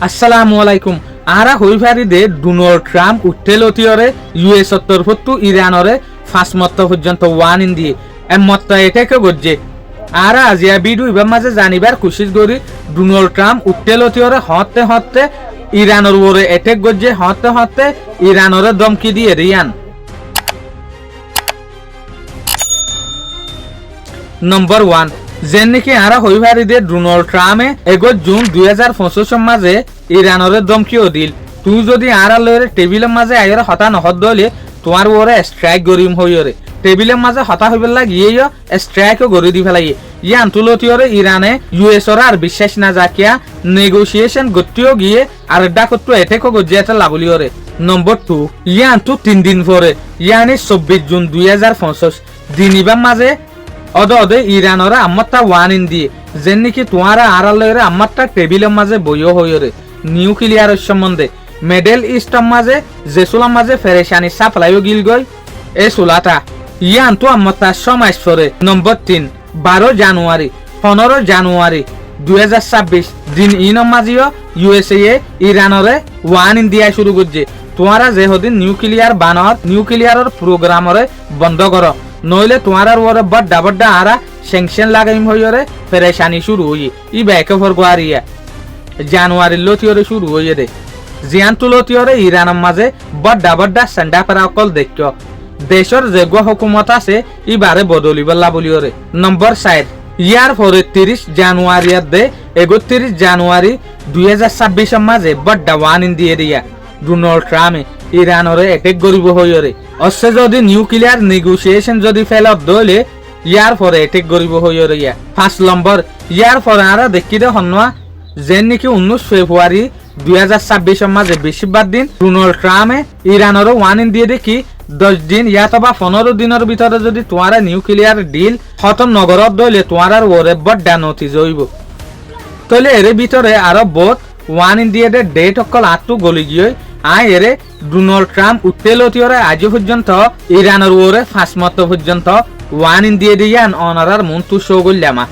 আসসালামু আলাইকুম। আরা হইফারি দে Donald Trump উঠেলতিয়রে US তরফতু ইরানরে 5 মত পর্যন্ত ওয়ার্নিং দিয়ে মত এটাকে গজ্জে আরা আজিয়া ভিডিও ইবার মাঝে জানিবার কোশিশ করি ডোনাল্ড ট্রাম্প উঠেলতিয়রে হতে হতে ইরানের উপরে এটেক গজ্জে হতে হতে ইরানরে ধমকি দিয়ে রিয়ান। নম্বর 1 যেন নাকি আরা হইভারি দে ডোনাল্ড ট্রাম্পে 1 জুন 2025 মাঝে ইরানরে ধমকিও দিল তুই যদি আরা লয়ের টেবিলের মাঝে আইরে হতা নহদ দলে তোমার ওরে স্ট্রাইক গরিম হইরে টেবিলের মাঝে হতা হইবার লাগিয়েও স্ট্রাইকও গরি দি ফেলাই ইয়ান তুলতিয়রে ইরানে ইউএস ওর আর বিশ্বাস না যাকিয়া নেগোসিয়েশন গতিও গিয়ে আর ডাকতো এটেকও গজিয়াতে লাবলিওরে। নম্বর 2 ইয়ান তো 3 দিন পরে ইয়ানি 24 জুন 2025 দিনিবার মাঝে অদে ইরানরা আমারটা ওয়ার্নিং দিয়ে যেন নাকি তোমারা আড়ালের আমারটা টেবিলের মাঝে বইও হইরে নিউক্লিয়ারের সম্বন্ধে মিডল ইস্টের মাঝে জেসুলার মাঝে ফেরেশানি সাপ্লাইও গিল গই এ সুলাটা ইয়ান তো আমারটা সমাজ পরে। নম্বর 3 12 জানুয়ারি 15 জানুয়ারি 2026 দিন ইনের মাঝেও ইউএসএ ইরানরে ওয়ার্নিং দিয়া শুরু করছে তোমারা যে হদিন নিউক্লিয়ার বানার নিউক্লিয়ারের প্রোগ্রামরে বন্ধ করো নইলে তোমার ওরে বড্ডা বড্ডা আরা স্যাংশন লাগাইম হইরে পেরেশানি শুরু হই ই ব্যাকে ফর গোয়ারিয়া জানুয়ারি লতিয়রে শুরু হইয়ে দে জিয়ান তুলতিয়রে ইরানের মাঝে বড্ডা বড্ডা সেন্ডা পেরা অকল দেখো দেশের যে হুকুমত আছে ইবারে বদলিবল্লা বলিওরে। নম্বর 4 ইয়ার পরে 30 জানুয়ারি দে 31 জানুয়ারি 2026 মাঝে বড্ডা ওয়ার্নিং দিয়ে দিয়া ডোনাল্ড ট্রাম্পে ইরানরে এটেক গরিব হইরে অসে যদি নিউক্লিয়ার নেগোসিয়েশন যদি ফেল অফ দলে ইয়ার পরে এটেক গরিব হইরে ইয়া। 5 নম্বর ইয়ার পরে আরা দেখি দে হনওয়া যেন নাকি 19 ফেব্রুয়ারি 2026 মাঝে বেশিরভাগ দিন ডোনাল্ড ট্রাম্পে ইরানরে ওয়ার্নিং দিয়ে দেখি 10 দিন ইয়াতবা 15 দিনের ভিতরে যদি তোমার নিউক্লিয়ার ডিল খতম নগরত দলে তোমার ওরে বড্ডা নথি জইব তাহলে এর ভিতরে আরো বহুত ওয়ার্নিং দিয়ে দে ডেট অকল আটটু গলি গিয়ে আয় এরে ডোনাল্ড ট্রাম্প উঠেলতিয়রে আজ পর্যন্ত ইরানের ওরে 5 মত পর্যন্ত ওয়ার্নিং দিয়ে দিয়ান অনারার মন্তু শো করলামা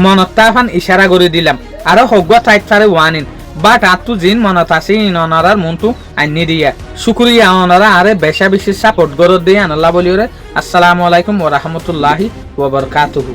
মনত্তাফান ইশারা করে দিলাম আরো হগ্য টাইট ফারে ওয়ার্নিং বাট আত্তু জিন মনত আছে অনারার মন্তু আইনি দিয়া শুক্রিয়া অনারা আরে বেশা বেশি সাপোর্ট করে দিয়ে আল্লাহ বলিওরে। আসসালামু আলাইকুম ওয়া রাহমাতুল্লাহি ওয়া বারাকাতুহু।